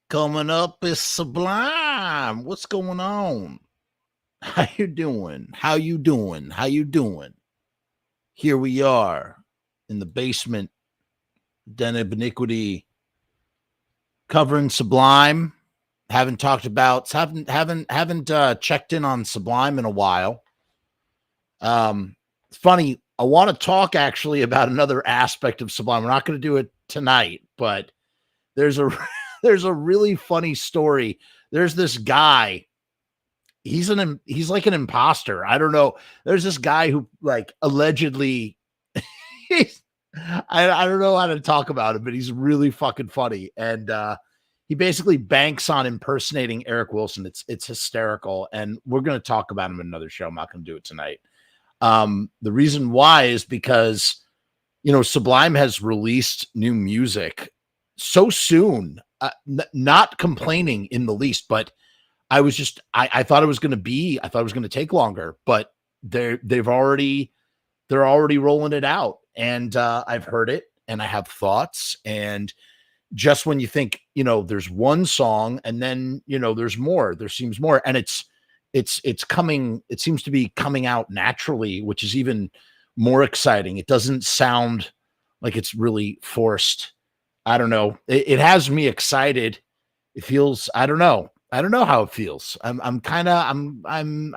Coming up is Sublime. What's going on? How you doing? How you doing? How you doing? Here we are in the basement, den of iniquity, covering Sublime. Haven't checked in on Sublime in a while. It's funny. I want to talk actually about another aspect of Sublime. We're not going to do it tonight, but there's a there's a really funny story. There's this guy. He's like an imposter. I don't know. There's this guy who like allegedly I don't know how to talk about him, but he's really fucking funny. And he basically banks on impersonating Eric Wilson. It's hysterical. And we're gonna talk about him in another show. I'm not gonna do it tonight. The reason why is because Sublime has released new music so soon, not complaining in the least, but I thought it was going to take longer, but they're already rolling it out, and I've heard it and I have thoughts, and just when you think, there's one song and then, there seems more, and it's coming, it seems to be coming out naturally, which is even more exciting. It doesn't sound like it's really forced. I don't know. It has me excited. It feels, I don't know how it feels. I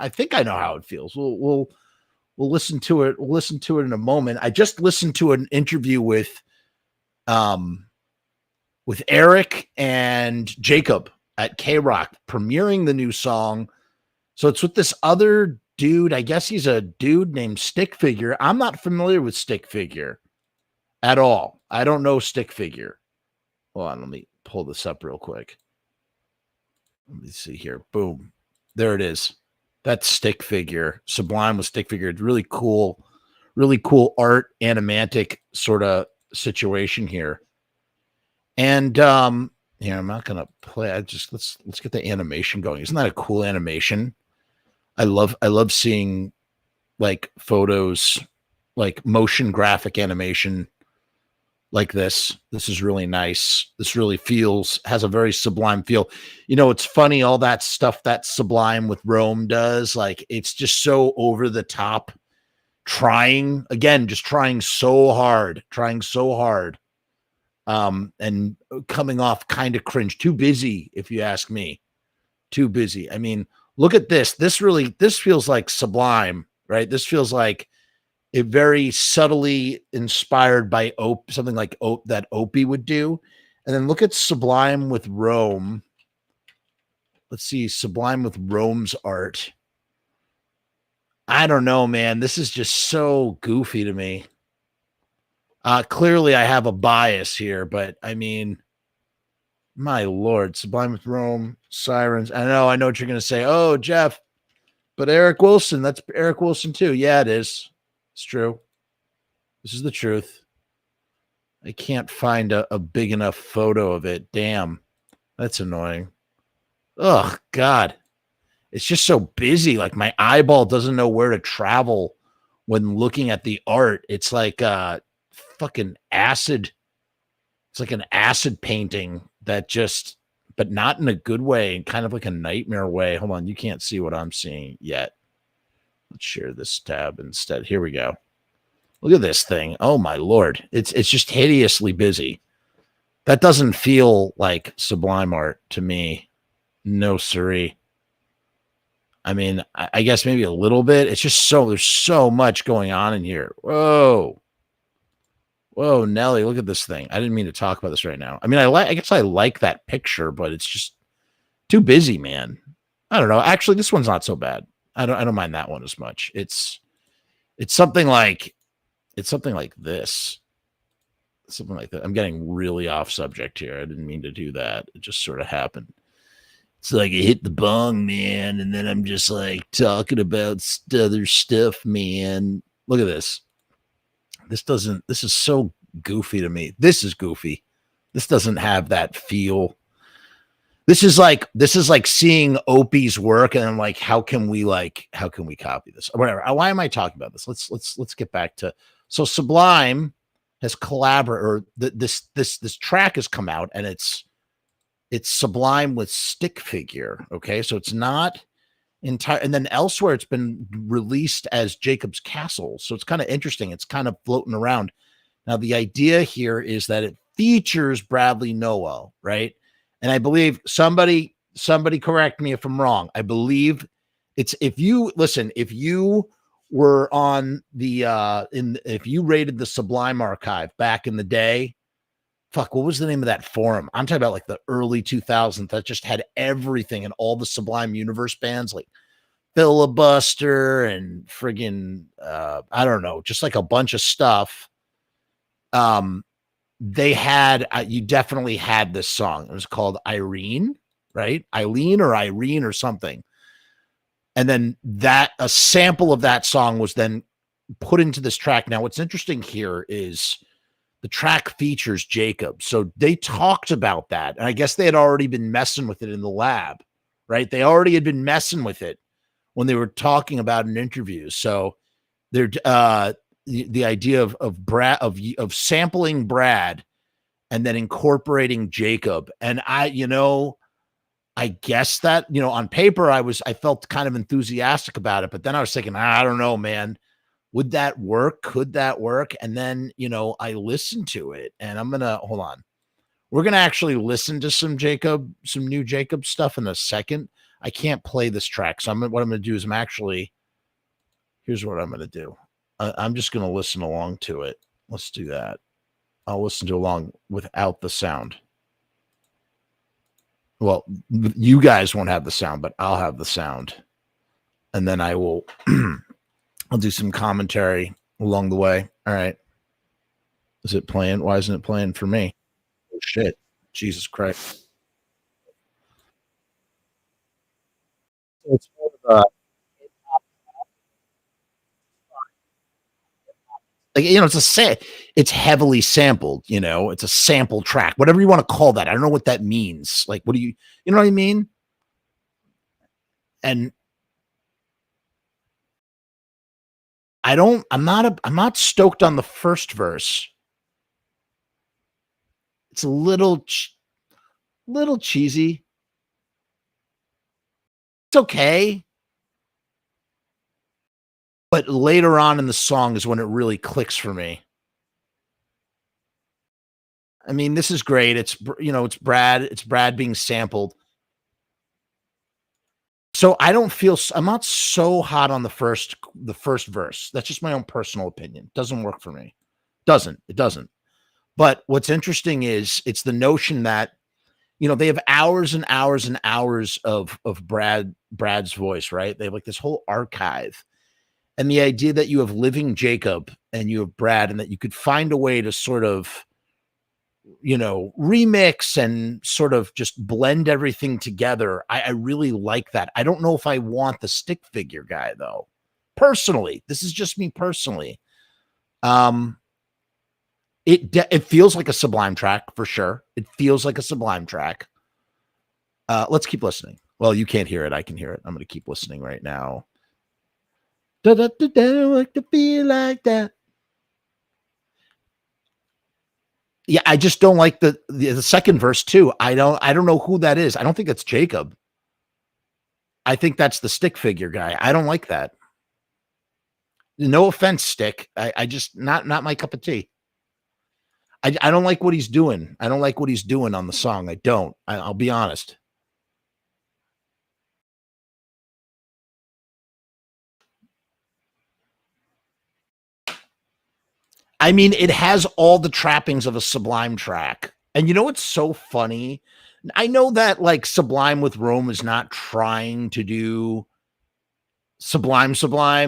think I know how it feels. We'll listen to it. We'll listen to it in a moment. I just listened to an interview with Eric and Jakob at K-Rock premiering the new song. So it's with this other dude. I guess he's a dude named Stick Figure. I'm not familiar with Stick Figure at all. I don't know Stick Figure. Hold on, let me pull this up real quick. Let me see here. Boom. There it is. That's Stick Figure. Sublime with Stick Figure. It's really cool art, animatic sort of situation here. And here, I'm not gonna play. Let's get the animation going. Isn't that a cool animation? I love seeing like photos, like motion graphic animation like this. This is really nice. This really has a very Sublime feel. It's funny, all that stuff that Sublime with Rome does, like it's just so over the top, trying so hard, and coming off kind of cringe, too busy, if you ask me. Too busy. I mean, look at this. This feels like Sublime, right? This feels like it very subtly inspired by something like that Opie would do. And then look at Sublime with Rome. Let's see, Sublime with Rome's art. I don't know, man. This is just so goofy to me. Clearly I have a bias here, but I mean, my Lord, Sublime with Rome, Sirens. I know what you're going to say. Oh, Jeff, but Eric Wilson, that's Eric Wilson too. Yeah, it is. It's true. This is the truth. I can't find a big enough photo of it. Damn, that's annoying. Oh, God. It's just so busy. Like my eyeball doesn't know where to travel when looking at the art. It's like fucking acid. It's like an acid painting that but not in a good way, kind of like a nightmare way. Hold on. You can't see what I'm seeing yet. Let's share this tab instead. Here we go. Look at this thing. Oh my Lord. It's just hideously busy. That doesn't feel like Sublime art to me. No siree. I mean, I guess maybe a little bit. It's just there's so much going on in here. Whoa, Nelly, look at this thing. I didn't mean to talk about this right now. I mean, I guess I like that picture, but it's just too busy, man. I don't know. Actually, this one's not so bad. I don't mind that one as much. It's something like this. Something like that. I'm getting really off subject here. I didn't mean to do that. It just sort of happened. It's like I hit the bong, man, and then I'm just like talking about other stuff, man. Look at this. This is so goofy to me. This is goofy. This doesn't have that feel. This is like seeing Opie's work and I'm like, how can we copy this? Whatever. Why am I talking about this? Let's get back to, so Sublime has collaborated, or this track has come out, and it's It's Sublime with Stick Figure. Okay, so it's not entire. And then elsewhere, it's been released as Jacob's Castle. So it's kind of interesting. It's kind of floating around. Now, the idea here is that it features Bradley Nowell, right? And I believe somebody correct me if I'm wrong. I believe it's if you were on the if you rated the Sublime archive back in the day, fuck, what was the name of that forum? I'm talking about like the early 2000s that just had everything and all the Sublime universe bands like Filibuster and friggin' I don't know, just like a bunch of stuff. They had you definitely had this song. It was called Irene, right? Eileen or Irene or something. And then that a sample of that song was then put into this track. Now, what's interesting here is the track features Jacob. So they talked about that. And I guess they had already been messing with it in the lab, right? They already had been messing with it when they were talking about in interviews. So they're the idea of Brad of sampling Brad and then incorporating Jacob. And I guess that, on paper, I felt kind of enthusiastic about it, but then I was thinking, I don't know, man, would that work? Could that work? And then, I listened to it and hold on. We're going to actually listen to some new Jacob stuff in a second. I can't play this track. So what I'm going to do is here's what I'm going to do. I'm just going to listen along to it. Let's do that. I'll listen to along without the sound. Well, you guys won't have the sound, but I'll have the sound. And then I will, I'll do some commentary along the way. All right. Is it playing? Why isn't it playing for me? Oh, shit. Jesus Christ. It's more of a, it's heavily sampled, it's a sample track, whatever you want to call that. I don't know what that means. Like, what do you know what I mean? And I'm not stoked on the first verse. It's a little cheesy. It's okay. But later on in the song is when it really clicks for me. I mean, this is great. It's Brad being sampled. So I'm not so hot on the first verse. That's just my own personal opinion. Doesn't work for me. It doesn't. But what's interesting is it's the notion that, they have hours and hours and hours of Brad's voice, right? They have like this whole archive. And the idea that you have living Jacob and you have Brad and that you could find a way to sort of, remix and sort of just blend everything together. I really like that. I don't know if I want the stick figure guy though. Personally, this is just me personally. It feels like a Sublime track for sure. It feels like a Sublime track. Let's keep listening. Well, you can't hear it. I can hear it. I'm going to keep listening right now. Da, da, da, da, like to feel like that. Yeah, I just don't like the second verse too. I don't know who that is. I don't think that's Jacob. I think that's the stick figure guy. I don't like that. No offense, Stick. I just not my cup of tea. I don't like what he's doing. I don't like what he's doing on the song. I don't. I'll be honest. I mean, it has all the trappings of a Sublime track. And what's so funny? I know that like Sublime with Rome is not trying to do Sublime.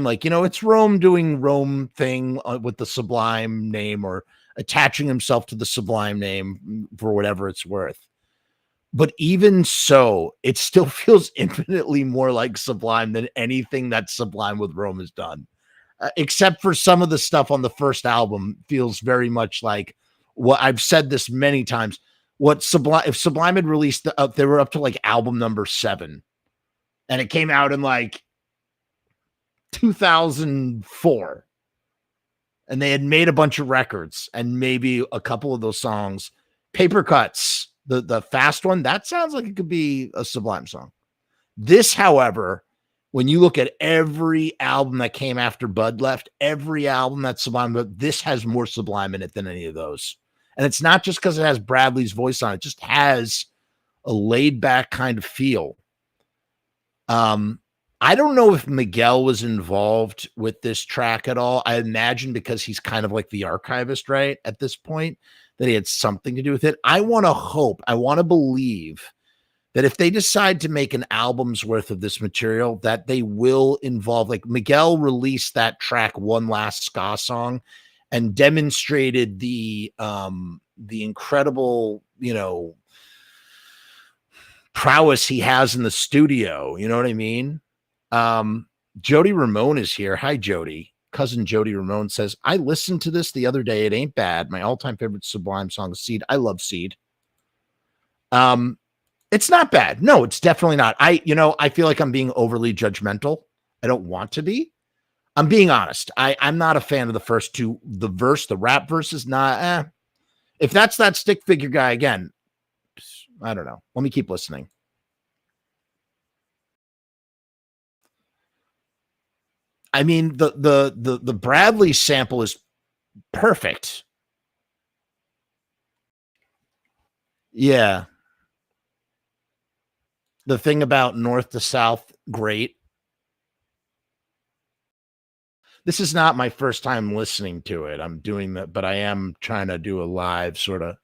Like, it's Rome doing Rome thing with the Sublime name or attaching himself to the Sublime name for whatever it's worth. But even so, it still feels infinitely more like Sublime than anything that Sublime with Rome has done. Except for some of the stuff on the first album feels very much like what I've said this many times. What Sublime, if Sublime had released, they were up to like album number 7 and it came out in like 2004 and they had made a bunch of records and maybe a couple of those songs, Paper Cuts, the fast one, that sounds like it could be a Sublime song. This, however, when you look at every album that came after Bud left, every album that's Sublime, but this has more Sublime in it than any of those. And it's not just because it has Bradley's voice on it, just has a laid back kind of feel. I don't know if Miguel was involved with this track at all. I imagine because he's kind of like the archivist, right? At this point, that he had something to do with it. I want to hope, I want to believe that if they decide to make an album's worth of this material, that they will involve, like Miguel released that track, One Last Ska Song, and demonstrated the incredible, prowess he has in the studio. You know what I mean? Jody Ramone is here. Hi, Jody. Cousin Jody Ramone says, I listened to this the other day. It ain't bad. My all-time favorite Sublime song is Seed. I love Seed. It's not bad. No, it's definitely not. I feel like I'm being overly judgmental. I don't want to be. I'm being honest. I'm not a fan of the first two. The rap verse is not. If that's that stick figure guy again, I don't know. Let me keep listening. I mean, the Bradley sample is perfect. Yeah. The thing about north to south, great. This is not my first time listening to it. I'm doing that, but I am trying to do a live sort of.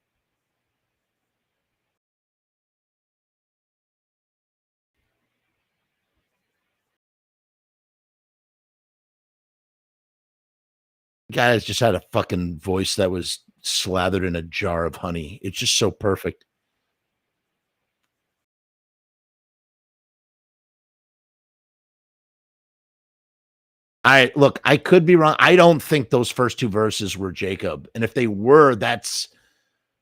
Guys just had a fucking voice that was slathered in a jar of honey. It's just so perfect. I could be wrong. I don't think those first two verses were Jakob. And if they were, that's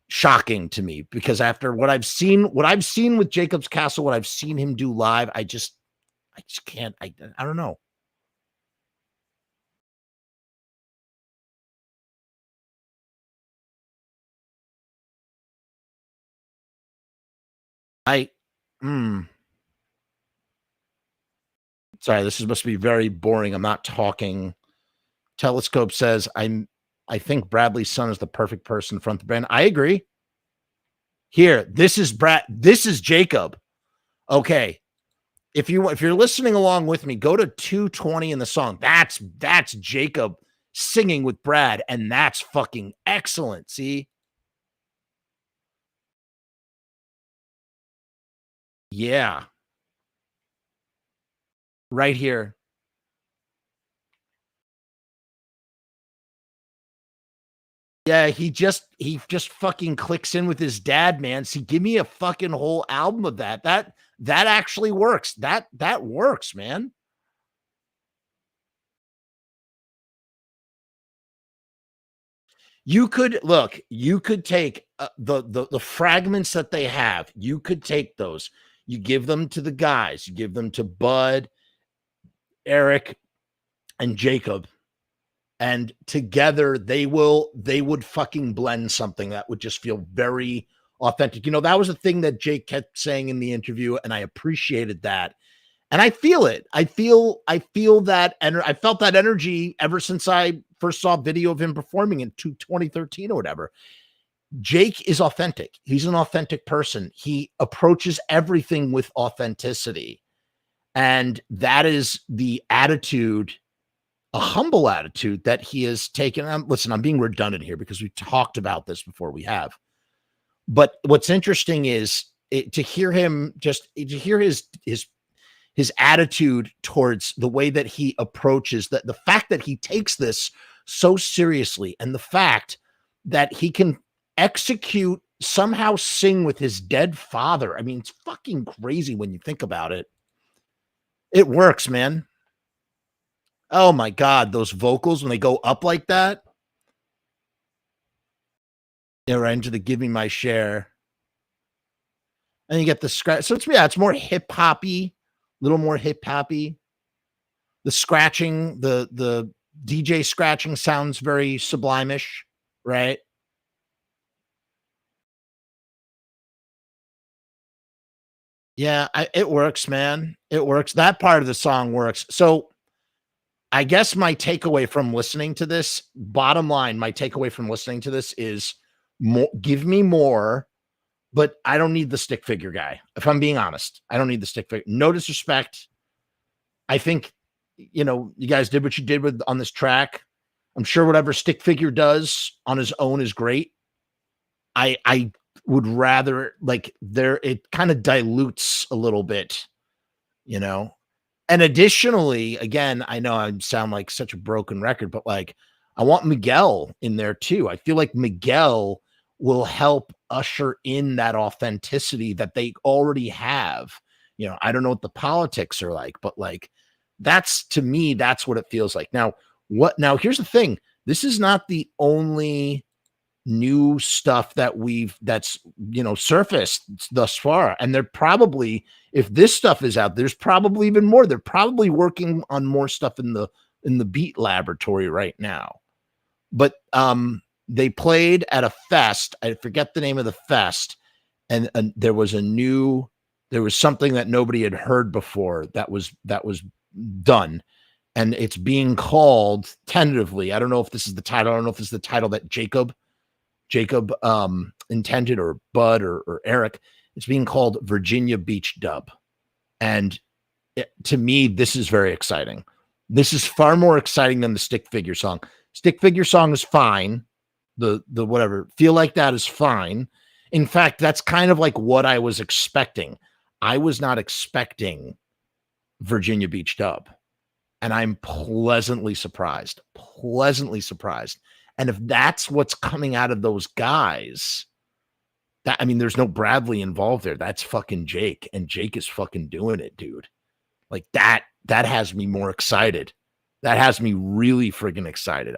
shocking to me because after what I've seen with Jacob's Castle, what I've seen him do live, I just can't. I don't know. Sorry, this is must be very boring. I'm not talking. Telescope says I think Bradley's son is the perfect person to front the band. I agree. Here, this is Jakob. Okay. If you're listening along with me, go to 220 in the song. That's Jakob singing with Brad, and that's fucking excellent. See? Yeah. Right here. Yeah, he just fucking clicks in with his dad, man. See, give me a fucking whole album of that. That actually works. That works, man. You could take the fragments that they have. You could take those. You give them to the guys. You give them to Bud, Eric, and Jakob, and together they would fucking blend something that would just feel very authentic. That was a thing that Jake kept saying in the interview, and I appreciated that. And I feel it. I feel that, and I felt that energy ever since I first saw a video of him performing in 2013 or whatever. Jake is authentic. He's an authentic person. He approaches everything with authenticity. And that is the attitude, a humble attitude that he has taken. Listen, I'm being redundant here because we talked about this before we have. But what's interesting is to hear his attitude towards the way that he approaches that, the fact that he takes this so seriously, and the fact that he can somehow sing with his dead father. I mean, it's fucking crazy when you think about it. It works, man. Oh my God, those vocals when they go up like that. They're right into the Give Me My Share. And you get the scratch. So it's more hip hoppy, a little more hip hoppy. The scratching, the DJ scratching sounds very Sublime-ish, right? Yeah, it works, man. It works. That part of the song works. So I guess my takeaway from listening to this, bottom line, my takeaway from listening to this is more, give me more, but I don't need the stick figure guy. If I'm being honest, I don't need the stick figure. No disrespect. I think, you guys did what you did with on this track. I'm sure whatever stick figure does on his own is great. I would rather it kind of dilutes a little bit, you know. And additionally, again, I know I sound like such a broken record, but like I want Miguel in there too. I feel like Miguel will help usher in that authenticity that they already have. I don't know what the politics are like, but like that's, to me, that's what it feels like. Now here's the thing. This is not the only new stuff that's surfaced thus far, and they're probably, if this stuff is out, there's probably even more. They're probably working on more stuff in the beat laboratory right now. But they played at a fest. I forget the name of the fest, and there was something that nobody had heard before that was done, and it's being called tentatively, I don't know if this is the title, I don't know if this is the title that Jakob intended, or Bud or Eric. It's being called Virginia Beach Dub. And to me, this is very exciting. This is far more exciting than the stick figure song. Stick figure song is fine. The whatever, Feel Like That is fine. In fact, that's kind of like what I was expecting. I was not expecting Virginia Beach Dub. And I'm pleasantly surprised. And if that's what's coming out of those guys, there's no Bradley involved there. That's fucking Jake, and Jake is fucking doing it, dude. Like that has me more excited. That has me really friggin' excited.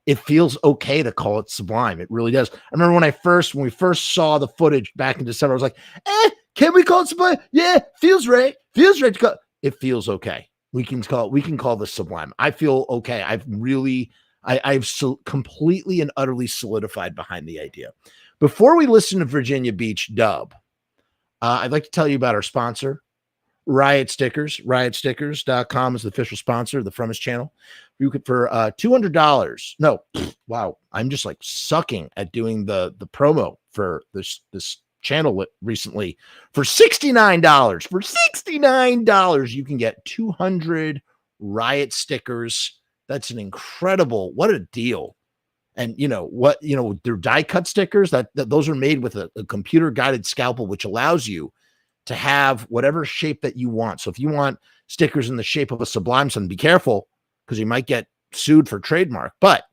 It feels okay to call it Sublime. It really does. I remember when we first saw the footage back in December, I was like, can we call it Sublime? Yeah, feels right. It feels okay. We can call this Sublime. I feel okay. I've completely and utterly solidified behind the idea. Before we listen to Virginia Beach Dub, I'd like to tell you about our sponsor, Riot Stickers. RiotStickers.com is the official sponsor of the Frumess channel. You could, for $200. No, wow. I'm just like sucking at doing the promo for this channel recently. For $69. For $69, you can get 200 Riot stickers. That's an incredible, what a deal. And they're die cut stickers that those are made with a computer guided scalpel, which allows you to have whatever shape that you want. So if you want stickers in the shape of a Sublime Sun, be careful, because you might get sued for trademark. But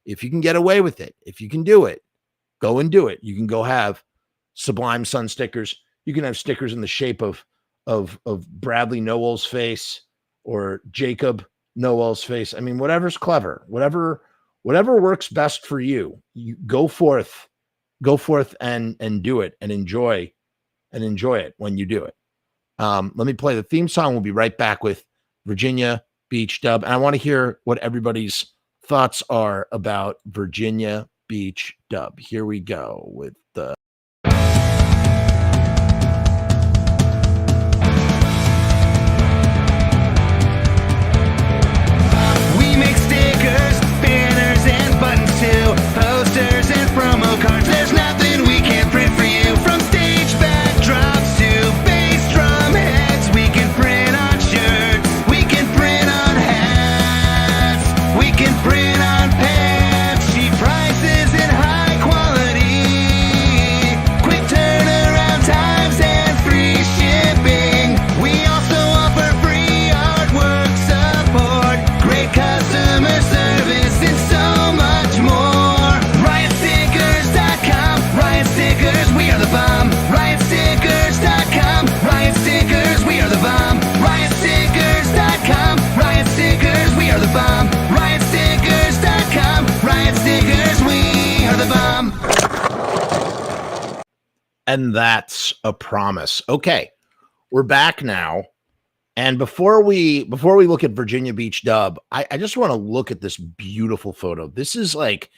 if you can get away with it, if you can do it, go and do it. You can go have Sublime Sun stickers. You can have stickers in the shape of Bradley Nowell's face, or Jakob Nowell's face. Whatever's clever, whatever works best for you. You go forth and do it, and enjoy it when you do it. Let me play the theme song. We'll be right back with Virginia Beach Dub. And I want to hear what everybody's thoughts are about Virginia Beach Dub. Here we go with the posters and promo cards. There's nothing we can't print for you. From stage backdrops to bass drum heads, we can print on shirts, we can print on hats, we can print on pants. Cheap prices and high quality, quick turnaround times and free shipping. We also offer free artwork support, great customer service, and so much more. We are the bomb. RiotStickers.com. Riot Stickers, we are the bomb. RiotStickers.com. Riot Stickers, we are the bomb. RiotStickers.com. Riot Stickers, we are the bomb. And that's a promise. Okay, we're back now. And before we look at Virginia Beach Dub, I just want to look at this beautiful photo. This is like,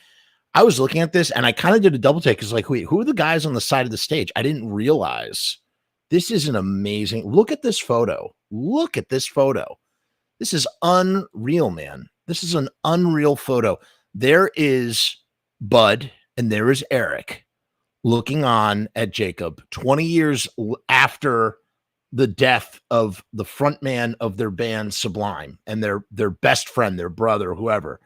I was looking at this and I kind of did a double take. It's like, wait, who are the guys on the side of the stage? I didn't realize This is an amazing, look at this photo. Look at this photo. This is unreal, man. This is an unreal photo. There is Bud and there is Eric looking on at Jakob 20 years after the death of the frontman of their band Sublime and their best friend, their brother, whoever,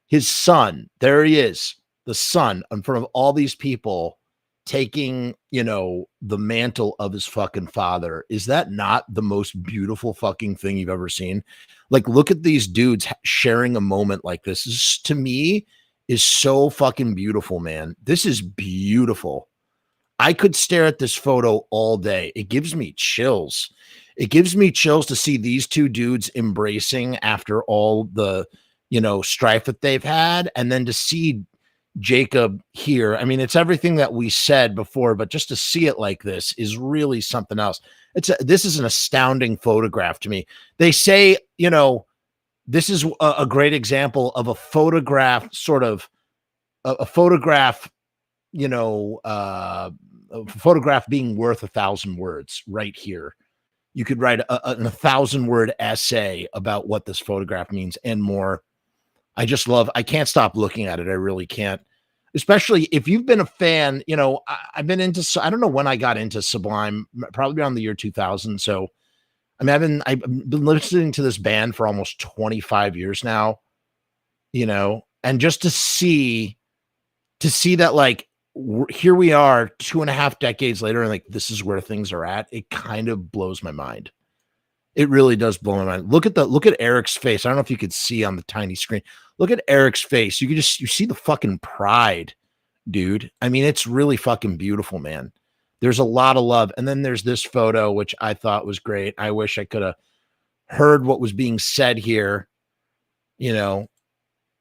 his son. There he is, the son, in front of all these people, taking, you know, the mantle of his fucking father. Is that not the most beautiful fucking thing you've ever seen? Like, look at these dudes sharing a moment like this. This, to me, is so fucking beautiful, man. This is beautiful. I could stare at this photo all day. It gives me chills. It gives me chills to see these two dudes embracing after all the, you know, strife that they've had, and then to see Jakob here. I mean, it's everything that we said before, but just to see it like this is really something else. This is an astounding photograph to me. They say, you know, this is a great example of a photograph, sort of a photograph, you know, a photograph being worth 1,000 words right here. You could write a 1,000-word essay about what this photograph means and more. I can't stop looking at it. I really can't. Especially if you've been a fan, you know, I've been into, I don't know when I got into Sublime, probably around the year 2000. So, I mean, I've been listening to this band for almost 25 years now, you know, and just to see that, like, here we are 2.5 decades later, and like, this is where things are at. It kind of blows my mind. It really does blow my mind. Look at Eric's face. I don't know if you could see on the tiny screen. Look at Eric's face. You see the fucking pride, dude. I mean, it's really fucking beautiful, man. There's a lot of love. And then there's this photo, which I thought was great. I wish I could have heard what was being said here. You know,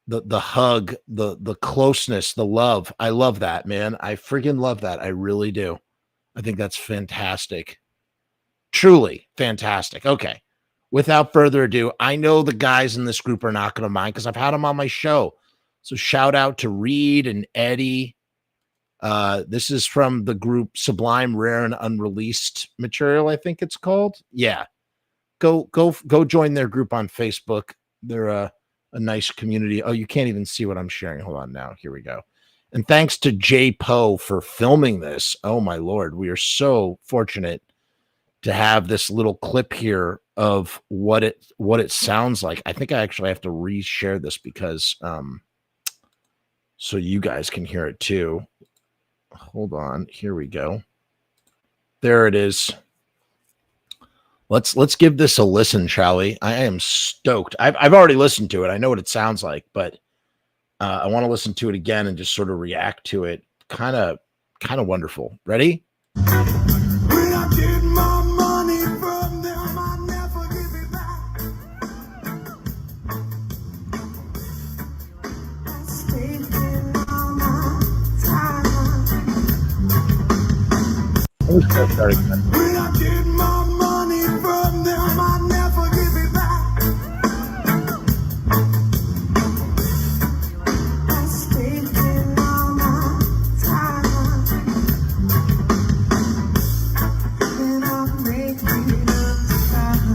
the hug, the closeness, the love. I love that, man. I freaking love that. I really do. I think that's fantastic. Truly fantastic. Okay. Without further ado, I know the guys in this group are not going to mind because I've had them on my show. So shout out to Reed and Eddie. This is from the group Sublime Rare and Unreleased Material, I think it's called. Yeah. Go join their group on Facebook. They're a nice community. Oh, you can't even see what I'm sharing. Hold on now. Here we go. And thanks to Jay Poe for filming this. Oh my Lord. We are so fortunate to have this little clip here of what it sounds like. I think I actually have to reshare this because so you guys can hear it too. Hold on, here we go. There it is. Let's give this a listen, shall we? I am stoked. I've already listened to it. I know what it sounds like, but I want to listen to it again and just sort of react to it. Kind of wonderful. Ready? When I get my money from them, I never give it back. I'm spending all my time, and I'm making time.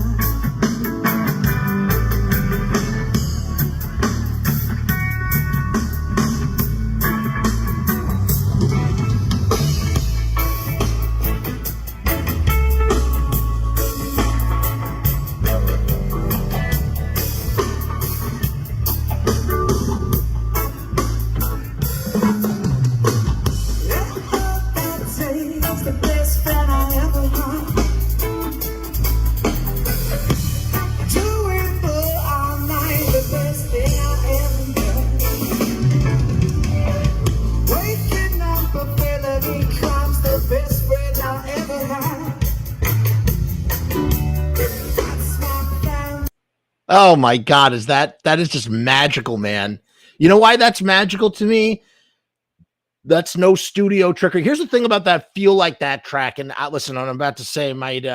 Oh my God, that is just magical, man. You know why that's magical to me? That's no studio trickery. Here's the thing about that Feel Like That track, and listen, what I'm about to say might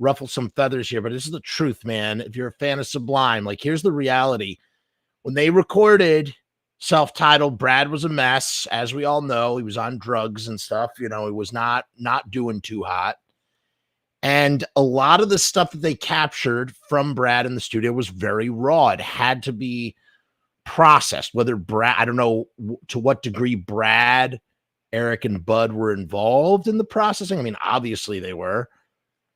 ruffle some feathers here, but this is the truth, man. If you're a fan of Sublime, like, here's the reality. When they recorded self-titled, Brad was a mess, as we all know. He was on drugs and stuff. You know, he was not doing too hot. And a lot of the stuff that they captured from Brad in the studio was very raw. It had to be processed. Whether Brad, I don't know to what degree Brad, Eric, and Bud were involved in the processing. I mean, obviously they were.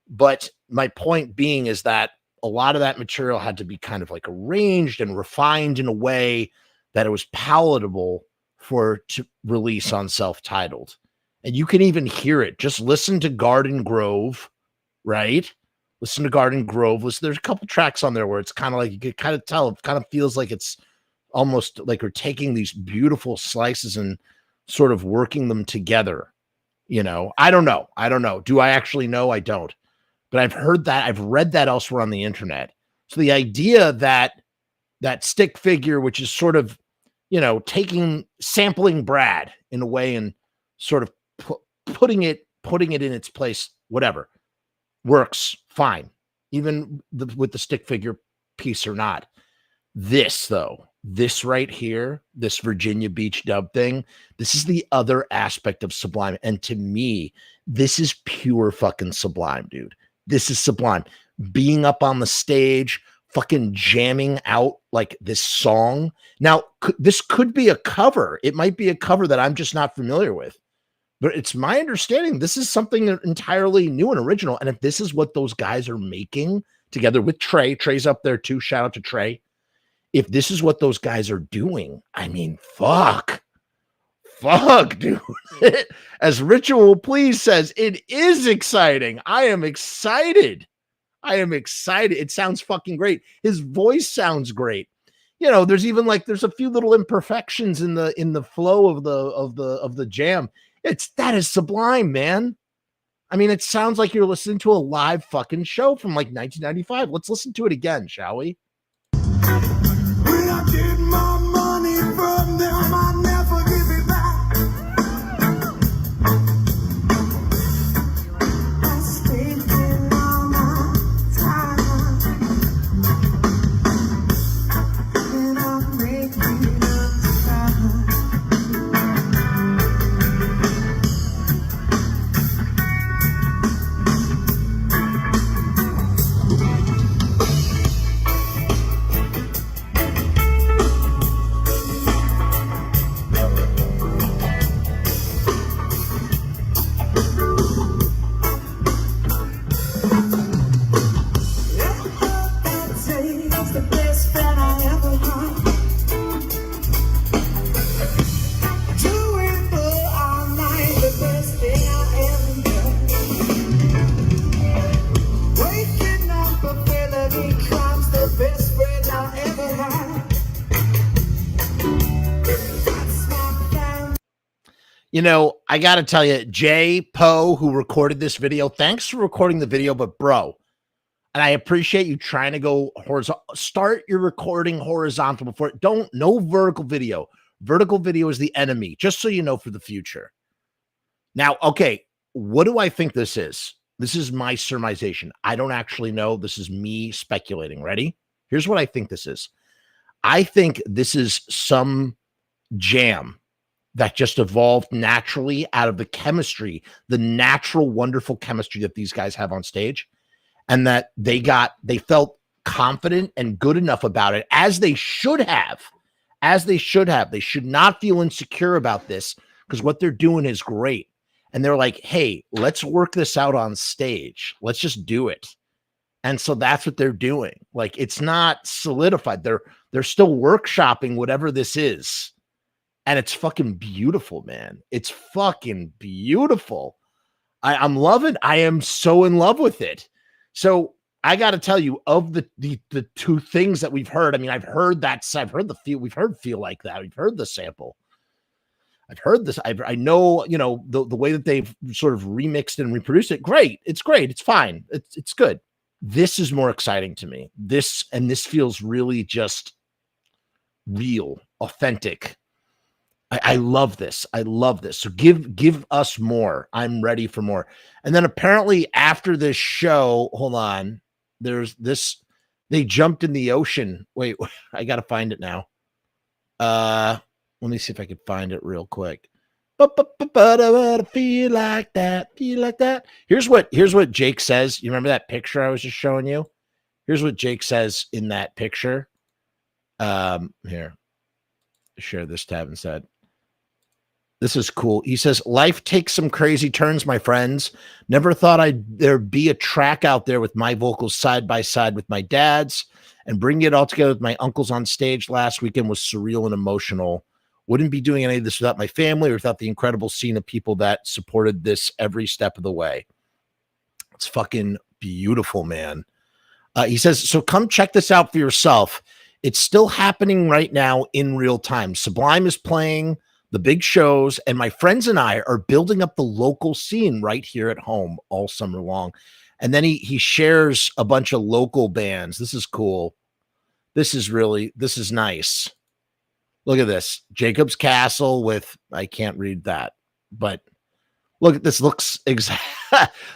But my point being is that a lot of that material had to be kind of like arranged and refined in a way that it was palatable for to release on self-titled. And you can even hear it. Just listen to Garden Grove, right? Listen to Garden Grove. Listen, there's a couple tracks on there where it's kind of like you can kind of tell. It kind of feels like it's almost like we're taking these beautiful slices and sort of working them together. You know, I don't know. Do I actually know? I don't. But I've heard that. I've read that elsewhere on the internet. So the idea that that stick figure, which is sort of, you know, sampling Brad in a way and sort of putting it in its place, whatever, works fine, even with the stick figure piece or not. This though, this right here, this Virginia Beach dub thing, this is the other aspect of Sublime. And to me, this is pure fucking Sublime, dude. This is Sublime. Being up on the stage, fucking jamming out like this song. Now, this could be a cover. It might be a cover that I'm just not familiar with. But it's my understanding this is something entirely new and original. And if this is what those guys are making together with Trey's up there too. Shout out to Trey. If this is what those guys are doing, I mean, fuck, dude. As Ritual Please says, it is exciting. I am excited. It sounds fucking great. His voice sounds great. You know, there's even like there's a few little imperfections in the flow of the jam. That is Sublime, man. I mean, it sounds like you're listening to a live fucking show from like 1995. Let's listen to it again, shall we? When I get my money from them, I never give it back. I spend all my time and I make it up. You know, I got to tell you, Jay Poe, who recorded this video, thanks for recording the video, but bro, and I appreciate you trying to go horizontal. Start your recording horizontal before. No vertical video. Vertical video is the enemy, just so you know for the future. Now, okay, what do I think this is? This is my surmisation. I don't actually know. This is me speculating. Ready? Here's what I think this is. I think this is some jam that just evolved naturally out of the chemistry, the natural, wonderful chemistry that these guys have on stage, and that they felt confident and good enough about it, as they should have. They should not feel insecure about this, because what they're doing is great. And they're like, hey, let's work this out on stage. Let's just do it. And so that's what they're doing. Like, it's not solidified. They're still workshopping whatever this is. And it's fucking beautiful, man. It's fucking beautiful. I'm loving. I am so in love with it. So I got to tell you, of the two things that we've heard. I mean, I've heard the feel. We've heard feel like that. We've heard the sample. I've heard this. I know, you know, the way that they've sort of remixed and reproduced it. Great. It's great. It's fine. It's good. This is more exciting to me. This feels really just real, authentic. I love this. I love this. So give us more. I'm ready for more. And then apparently after this show, hold on, there's this, they jumped in the ocean. Wait, I got to find it now. Let me see if I can find it real quick. Feel like that. Feel like that. Here's what Jake says. You remember that picture I was just showing you? Here's what Jake says in that picture. Here, share this tab instead. This is cool. He says, life takes some crazy turns, my friends. Never thought there'd be a track out there with my vocals side by side with my dad's, and bringing it all together with my uncles on stage last weekend was surreal and emotional. Wouldn't be doing any of this without my family or without the incredible scene of people that supported this every step of the way. It's fucking beautiful, man. He says, so come check this out for yourself. It's still happening right now in real time. Sublime is playing the big shows, and my friends and I are building up the local scene right here at home all summer long. And then he shares a bunch of local bands. This is cool. This is nice. Look at this. Jacob's Castle with, I can't read that, but look at this. Looks exact.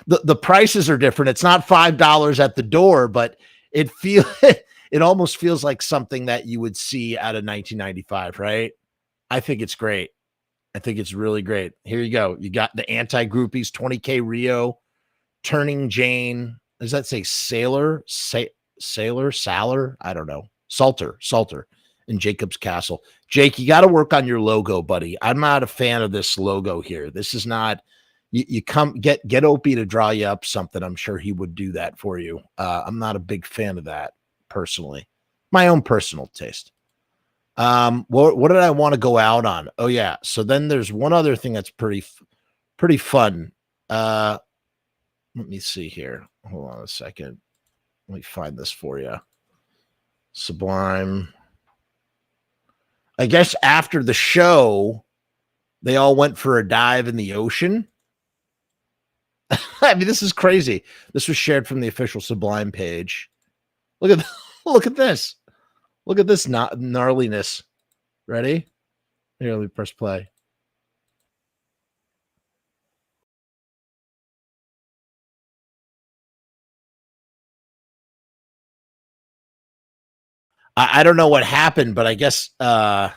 The prices are different. It's not $5 at the door, but it almost feels like something that you would see out of 1995, right? I think it's great. I think it's really great. Here you go. You got the Anti-Groupies, 20K Rio, Turning Jane. Does that say Sailor? Sailor? I don't know. Salter, and Jacob's Castle. Jake, you got to work on your logo, buddy. I'm not a fan of this logo here. This is not. You come get Opie to draw you up something. I'm sure he would do that for you. I'm not a big fan of that personally. My own personal taste. What did I want to go out on? Oh yeah. So then there's one other thing that's pretty fun. Let me see here. Hold on a second. Let me find this for you. Sublime. I guess after the show, they all went for a dive in the ocean. I mean, this is crazy. This was shared from the official Sublime page. Look at this. Look at this gnarliness. Ready? Here, let me press play. I don't know what happened, but I guess a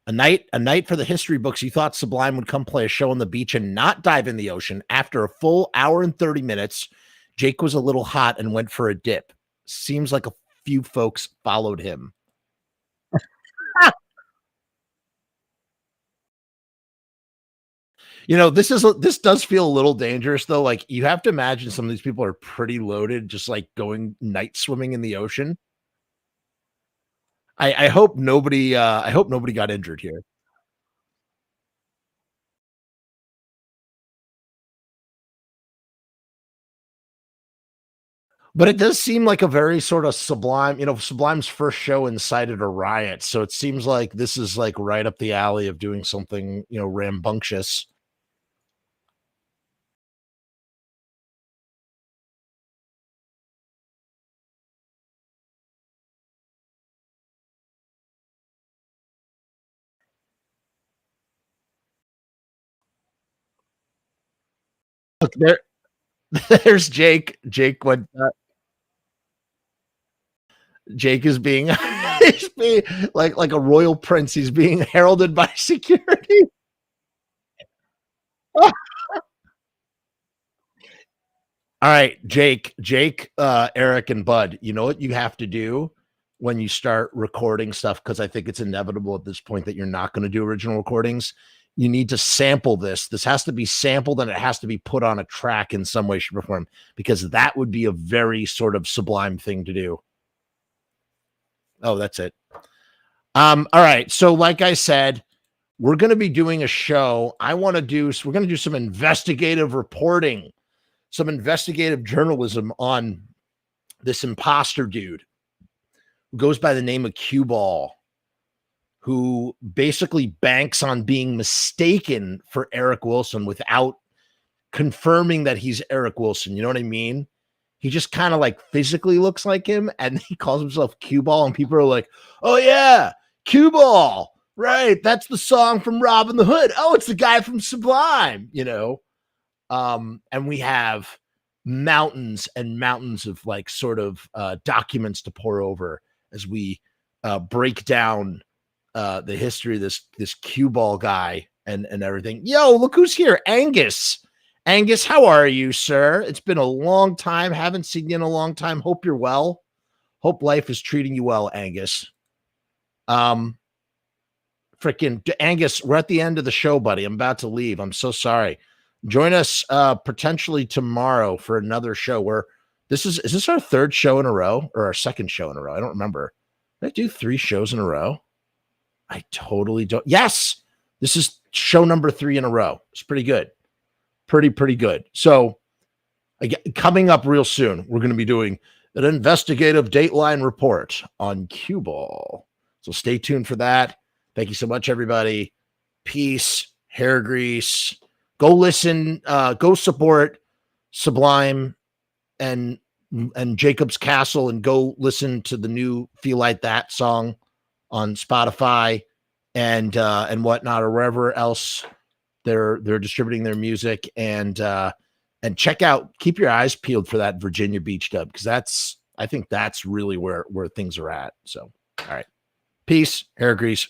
night for the history books. You thought Sublime would come play a show on the beach and not dive in the ocean. After a full hour and 30 minutes, Jake was a little hot and went for a dip. Seems like a few folks followed him. You know, this does feel a little dangerous though. Like you have to imagine some of these people are pretty loaded, just like going night swimming in the ocean. I hope nobody got injured here. But it does seem like a very sort of Sublime, Sublime's first show incited a riot. So it seems like this is like right up the alley of doing something, rambunctious. Look there, there's Jake. Jake is being, he's being like a royal prince. He's being heralded by security. All right, Jake, Eric, and Bud, you know what you have to do when you start recording stuff, because I think it's inevitable at this point that you're not going to do original recordings. You need to sample this. This has to be sampled and it has to be put on a track in some way, shape, or form, because that would be a very sort of Sublime thing to do. Oh, that's it. All right. So, like I said, we're going to be doing a show. We're going to do some investigative reporting, some investigative journalism on this imposter dude who goes by the name of Cue Ball, who basically banks on being mistaken for Eric Wilson without confirming that he's Eric Wilson. You know what I mean? He just kind of like physically looks like him, and he calls himself Cue Ball, and people are like, oh yeah, Cue Ball. Right. That's the song from Robin the Hood. Oh, it's the guy from Sublime, and we have mountains and mountains of like sort of documents to pour over as we break down the history of this Cue Ball guy and everything. Yo, look who's here. Angus. Angus, how are you, sir? It's been a long time. Haven't seen you in a long time. Hope you're well. Hope life is treating you well, Angus. Freaking Angus, we're at the end of the show, buddy. I'm about to leave. I'm so sorry. Join us potentially tomorrow for another show where is this our third show in a row or our second show in a row? I don't remember. Did I do 3 shows in a row? I totally don't. Yes, this is show number 3 in a row. It's pretty good. Pretty good. So coming up real soon, we're going to be doing an investigative Dateline report on cue ball. So stay tuned for that. Thank you so much, everybody. Peace, hair grease. Go listen, go support Sublime and Jacob's Castle, and go listen to the new Feel Like That song on Spotify and whatnot, or wherever else they're distributing their music, and check out, keep your eyes peeled for that Virginia Beach dub, because I think that's really where things are at. So, all right. Peace, hair grease.